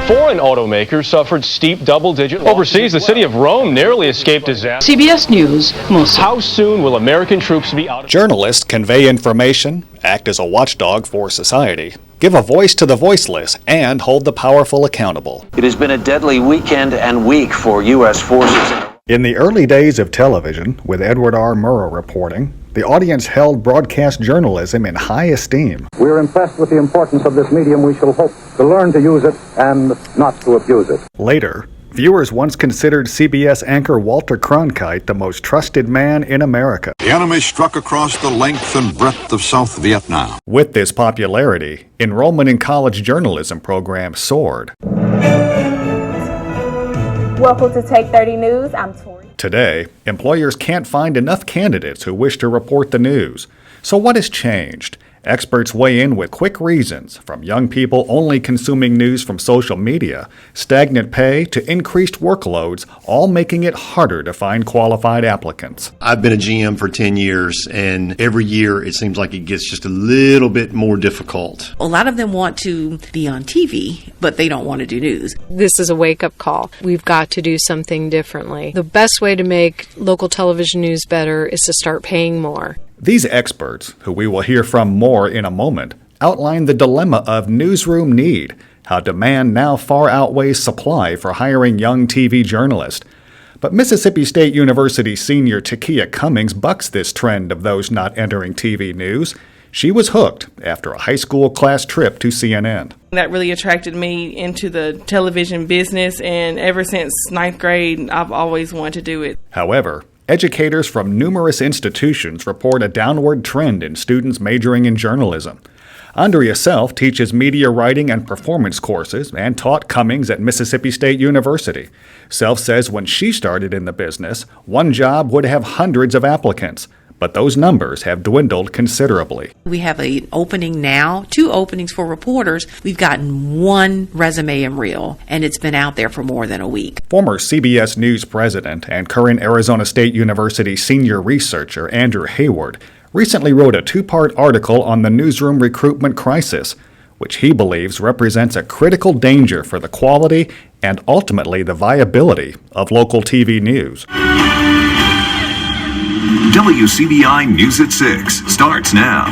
Foreign automakers suffered steep double-digit losses. Overseas, the city of Rome narrowly escaped disaster. CBS News, Mosul. How soon will American troops be out of... Journalists convey information, act as a watchdog for society, give a voice to the voiceless, and hold the powerful accountable. It has been a deadly weekend and week for U.S. forces. In the early days of television, with Edward R. Murrow reporting, the audience held broadcast journalism in high esteem. We're impressed with the importance of this medium. We shall hope to learn to use it and not to abuse it. Later, viewers once considered CBS anchor Walter Cronkite the most trusted man in America. The enemy struck across the length and breadth of South Vietnam. With this popularity, enrollment in college journalism programs soared. Welcome to Take 30 News. I'm Tori. Today, employers can't find enough candidates who wish to report the news. So what has changed? Experts weigh in with quick reasons, from young people only consuming news from social media, stagnant pay, to increased workloads, all making it harder to find qualified applicants. I've been a GM for 10 years, and every year it seems like it gets just a little bit more difficult. A lot of them want to be on TV, but they don't want to do news. This is a wake-up call. We've got to do something differently. The best way to make local television news better is to start paying more. These experts, who we will hear from more in a moment, outline the dilemma of newsroom need, how demand now far outweighs supply for hiring young TV journalists. But Mississippi State University senior Takia Cummings bucks this trend of those not entering TV news. She was hooked after a high school class trip to CNN. That really attracted me into the television business, and ever since ninth grade, I've always wanted to do it. However, educators from numerous institutions report a downward trend in students majoring in journalism. Andrea Self teaches media writing and performance courses and taught Cummings at Mississippi State University. Self says when she started in the business, one job would have hundreds of applicants, but those numbers have dwindled considerably. We have an opening now, 2 openings for reporters. We've gotten 1 resume and reel, and it's been out there for more than a week. Former CBS News president and current Arizona State University senior researcher Andrew Hayward recently wrote a 2-part article on the newsroom recruitment crisis, which he believes represents a critical danger for the quality and ultimately the viability of local TV news. WCBI News at 6 starts now.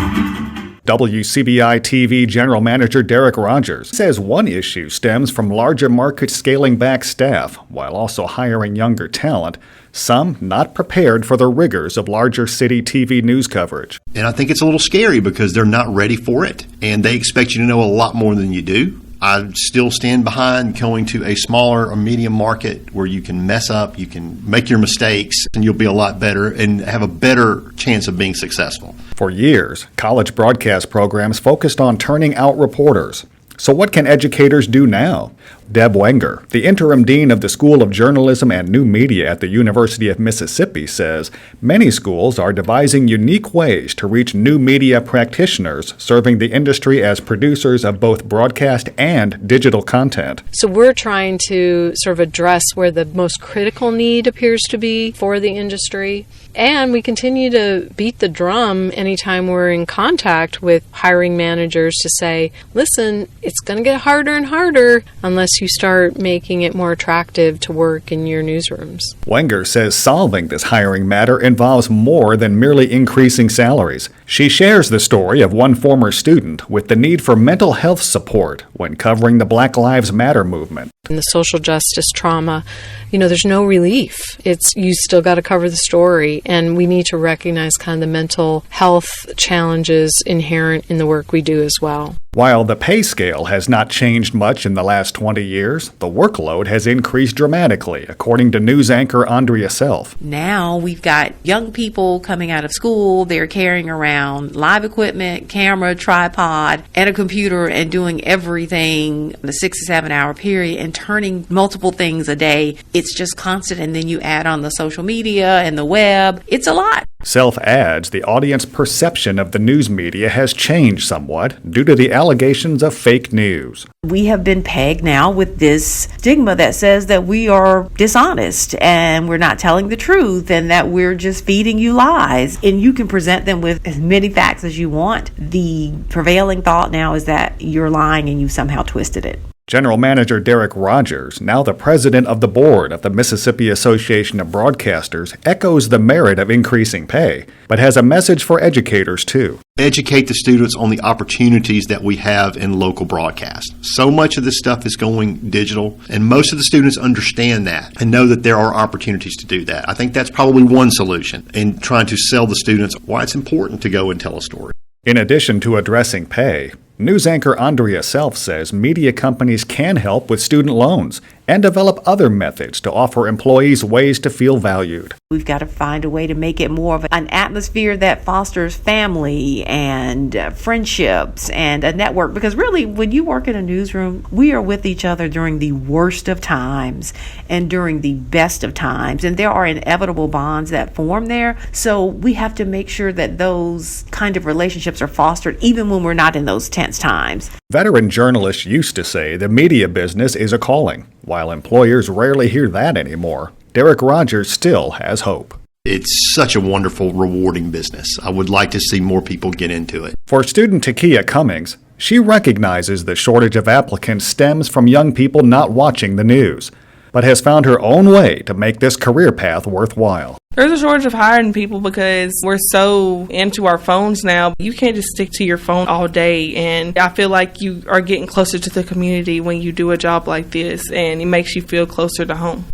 WCBI TV General Manager Derek Rogers says one issue stems from larger markets scaling back staff while also hiring younger talent, some not prepared for the rigors of larger city TV news coverage. And I think it's a little scary because they're not ready for it, and they expect you to know a lot more than you do. I still stand behind going to a smaller or medium market where you can mess up, you can make your mistakes, and you'll be a lot better and have a better chance of being successful. For years, college broadcast programs focused on turning out reporters. So what can educators do now? Deb Wenger, the interim dean of the School of Journalism and New Media at the University of Mississippi, says many schools are devising unique ways to reach new media practitioners serving the industry as producers of both broadcast and digital content. So we're trying to sort of address where the most critical need appears to be for the industry. And we continue to beat the drum anytime we're in contact with hiring managers to say, listen, it's going to get harder and harder unless you start making it more attractive to work in your newsrooms. Wenger says solving this hiring matter involves more than merely increasing salaries. She shares the story of one former student with the need for mental health support when covering the Black Lives Matter movement. In the social justice trauma, there's no relief. You still got to cover the story, and we need to recognize kind of the mental health challenges inherent in the work we do as well. While the pay scale has not changed much in the last 20 years, the workload has increased dramatically, according to news anchor Andrea Self. Now we've got young people coming out of school. They're carrying around live equipment, camera, tripod, and a computer and doing everything in a 6 to 7 hour period and turning multiple things a day. It's just constant, and then you add on the social media and the web. It's a lot. Self adds the audience perception of the news media has changed somewhat due to the allegations of fake news. We have been pegged now with this stigma that says that we are dishonest and we're not telling the truth and that we're just feeding you lies. And you can present them with as many facts as you want. The prevailing thought now is that you're lying and you somehow twisted it. General Manager Derek Rogers, now the president of the board of the Mississippi Association of Broadcasters, echoes the merit of increasing pay, but has a message for educators too. Educate the students on the opportunities that we have in local broadcast. So much of this stuff is going digital, and most of the students understand that and know that there are opportunities to do that. I think that's probably one solution in trying to sell the students why it's important to go and tell a story. In addition to addressing pay, news anchor Andrea Self says media companies can help with student loans and develop other methods to offer employees ways to feel valued. We've got to find a way to make it more of an atmosphere that fosters family and friendships and a network. Because really, when you work in a newsroom, we are with each other during the worst of times and during the best of times. And there are inevitable bonds that form there. So we have to make sure that those kind of relationships are fostered even when we're not in those tense times. Veteran journalists used to say the media business is a calling. While employers rarely hear that anymore, Derek Rogers still has hope. It's such a wonderful, rewarding business. I would like to see more people get into it. For student Takia Cummings, she recognizes the shortage of applicants stems from young people not watching the news, but has found her own way to make this career path worthwhile. There's a shortage of hiring people because we're so into our phones now. You can't just stick to your phone all day, and I feel like you are getting closer to the community when you do a job like this, and it makes you feel closer to home.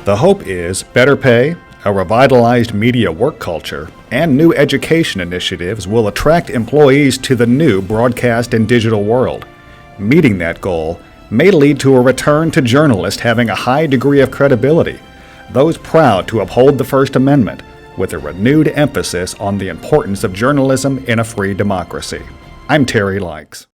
The hope is better pay, a revitalized media work culture, and new education initiatives will attract employees to the new broadcast and digital world. Meeting that goal may lead to a return to journalists having a high degree of credibility, those proud to uphold the First Amendment, with a renewed emphasis on the importance of journalism in a free democracy. I'm Terry Likes.